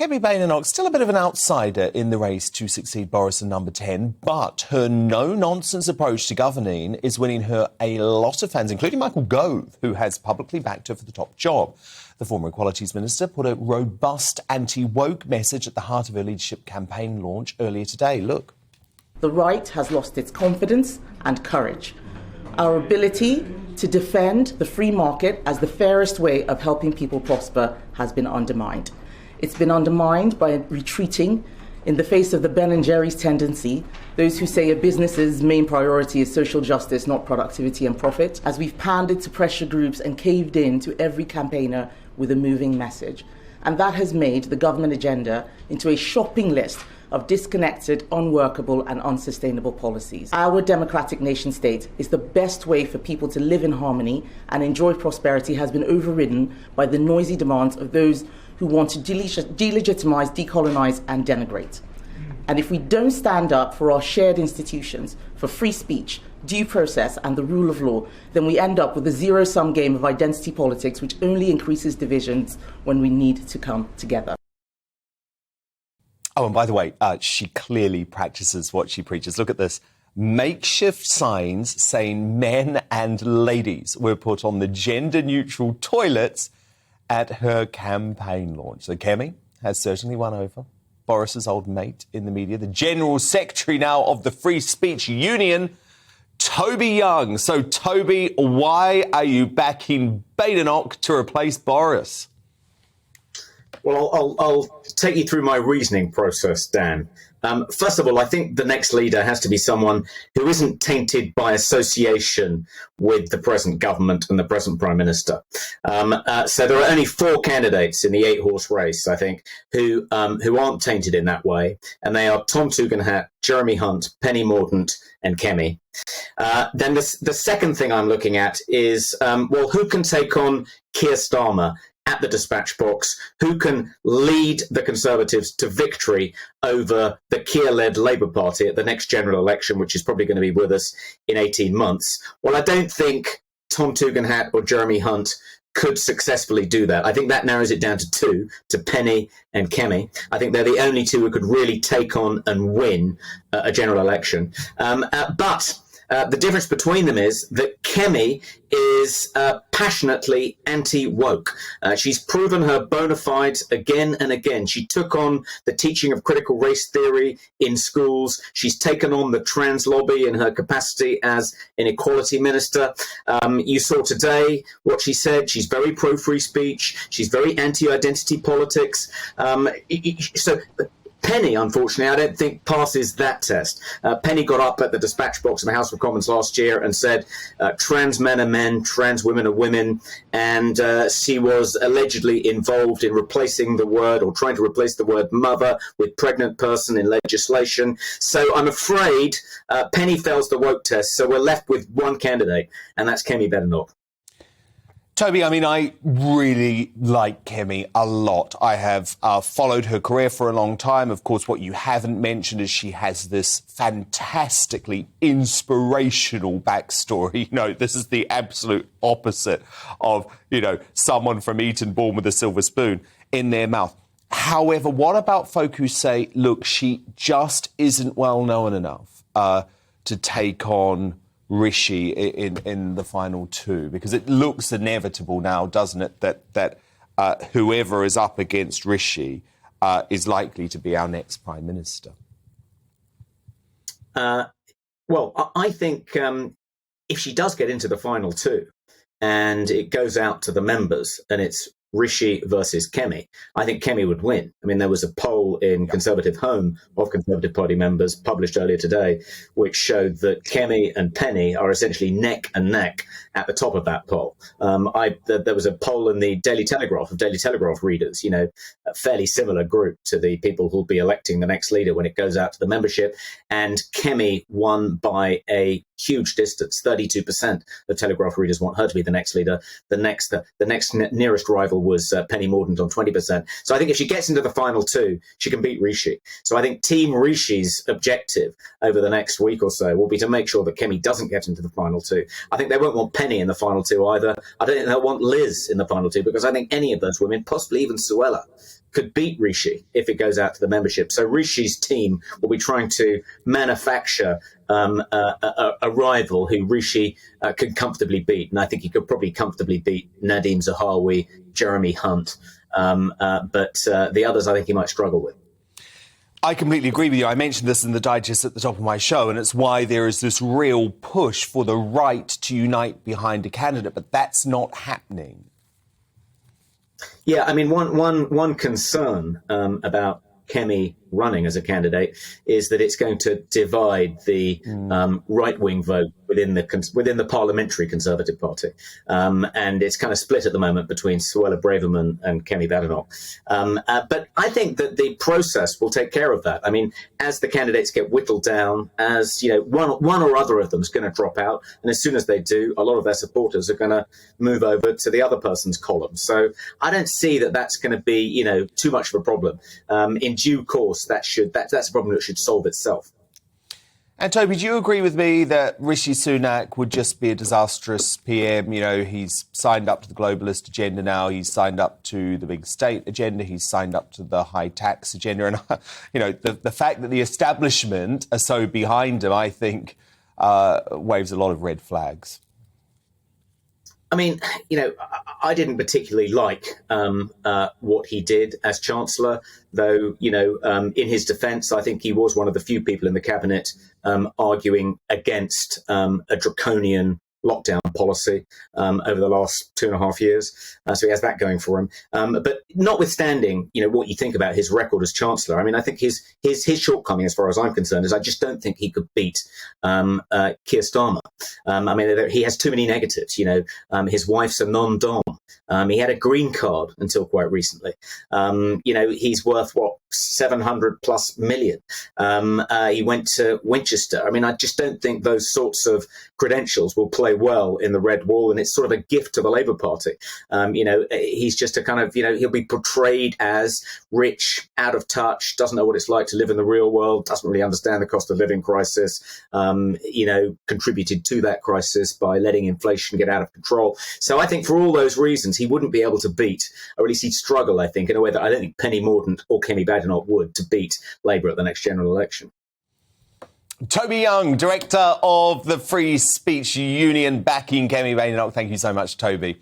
Kemi Badenoch, still a bit of an outsider in the race to succeed Boris in number 10, but her no-nonsense approach to governing is winning her a lot of fans, including Michael Gove, who has publicly backed her for the top job. The former Equalities Minister put a robust anti-woke message at the heart of her leadership campaign launch earlier today. Look. The right has lost its confidence and courage. Our ability to defend the free market as the fairest way of helping people prosper has been undermined. It's been undermined by retreating in the face of the Ben and Jerry's tendency, those who say a business's main priority is social justice, not productivity and profit, as we've pandered to pressure groups and caved in to every campaigner with a moving message. And that has made the government agenda into a shopping list of disconnected, unworkable and unsustainable policies. Our democratic nation state is the best way for people to live in harmony and enjoy prosperity has been overridden by the noisy demands of those who want to delegitimize, decolonize and denigrate. And if we don't stand up for our shared institutions, for free speech, due process and the rule of law, then we end up with a zero-sum game of identity politics which only increases divisions when we need to come together. Oh, and by the way, she clearly practices what she preaches. Look at this. Makeshift signs saying men and ladies were put on the gender-neutral toilets at her campaign launch. So Kemi has certainly won over Boris's old mate in the media, the General Secretary now of the Free Speech Union, Toby Young. So, Toby, why are you backing Badenoch to replace Boris? Well, I'll take you through my reasoning process, Dan. First of all, I think the next leader has to be someone who isn't tainted by association with the present government and the present Prime Minister. So there are only 4 candidates in the 8-horse race, I think, who aren't tainted in that way. And they are Tom Tugendhat, Jeremy Hunt, Penny Mordaunt and Kemi. Then the second thing I'm looking at is, who can take on Keir Starmer at the dispatch box, who can lead the Conservatives to victory over the Keir-led Labour Party at the next general election, which is probably going to be with us in 18 months. Well, I don't think Tom Tugendhat or Jeremy Hunt could successfully do that. I think that narrows it down to 2, to Penny and Kemi. I think they're the only 2 who could really take on and win a general election. But the difference between them is that Kemi is passionately anti-woke. She's proven her bona fides again and again. She took on the teaching of critical race theory in schools. She's taken on the trans lobby in her capacity as an equality minister. You saw today what she said. She's very pro-free speech. She's very anti-identity politics. So Penny, unfortunately, I don't think passes that test. Penny got up at the dispatch box in the House of Commons last year and said trans men are men, trans women are women, and she was allegedly involved in replacing the word or trying to replace the word mother with pregnant person in legislation. So I'm afraid Penny fails the woke test, so we're left with one candidate, and that's Kemi Badenoch. Toby, I mean, I really like Kemi a lot. I have followed her career for a long time. Of course, what you haven't mentioned is she has this fantastically inspirational backstory. You know, this is the absolute opposite of, someone from Eton born with a silver spoon in their mouth. However, what about folk who say, look, she just isn't well known enough to take on Rishi in the final 2, because it looks inevitable now, doesn't it, that whoever is up against Rishi is likely to be our next Prime Minister? Well, I think if she does get into the final 2 and it goes out to the members and it's Rishi versus Kemi, I think Kemi would win. I mean, there was a poll in Conservative Home of Conservative Party members published earlier today, which showed that Kemi and Penny are essentially neck and neck at the top of that poll. There was a poll in the Daily Telegraph of Daily Telegraph readers, a fairly similar group to the people who'll be electing the next leader when it goes out to the membership. And Kemi won by a huge distance. 32% of Telegraph readers want her to be the next leader. The next nearest rival was Penny Mordaunt on 20%. So I think if she gets into the final 2, she can beat Rishi. So I think Team Rishi's objective over the next week or so will be to make sure that Kemi doesn't get into the final 2. I think they won't want Penny in the final 2 either. I don't think they'll want Liz in the final 2, because I think any of those women, possibly even Suella, could beat Rishi if it goes out to the membership. So Rishi's team will be trying to manufacture a rival who Rishi could comfortably beat. And I think he could probably comfortably beat Nadeem Zahawi, Jeremy Hunt. But the others I think he might struggle with. I completely agree with you. I mentioned this in the digest at the top of my show, and it's why there is this real push for the right to unite behind a candidate, but that's not happening. Yeah, I mean, one concern about Kemi running as a candidate is that it's going to divide the right-wing vote within the parliamentary Conservative Party, and it's kind of split at the moment between Suella Braverman and Kemi Badenoch. But I think that the process will take care of that. I mean, as the candidates get whittled down, as one or other of them is going to drop out, and as soon as they do, a lot of their supporters are going to move over to the other person's column. So I don't see that that's going to be too much of a problem. In due course, that's a problem that should solve itself. And Toby, do you agree with me that Rishi Sunak would just be a disastrous PM? He's signed up to the globalist agenda now. He's signed up to the big state agenda. He's signed up to the high tax agenda. And, the fact that the establishment are so behind him, I think, waves a lot of red flags. I mean, I didn't particularly like what he did as Chancellor, though, in his defence, I think he was one of the few people in the cabinet arguing against a draconian lockdown policy over the last 2.5 years. So he has that going for him. But notwithstanding, what you think about his record as Chancellor, I mean, I think his shortcoming, as far as I'm concerned, is I just don't think he could beat Keir Starmer. I mean, he has too many negatives. His wife's a non-dom. He had a green card until quite recently. He's worth, 700+ million. He went to Winchester. I mean, I just don't think those sorts of credentials will play well in the Red Wall, and it's sort of a gift to the Labour Party. He's just a kind of, he'll be portrayed as rich, out of touch, doesn't know what it's like to live in the real world, doesn't really understand the cost of living crisis, contributed to that crisis by letting inflation get out of control. So I think for all those reasons, he wouldn't be able to beat, or at least he'd struggle, I think, in a way that I don't think Penny Mordaunt or Kemi Badenoch would, to beat Labour at the next general election. Toby Young, director of the Free Speech Union, backing Kemi Badenoch. Thank you so much, Toby.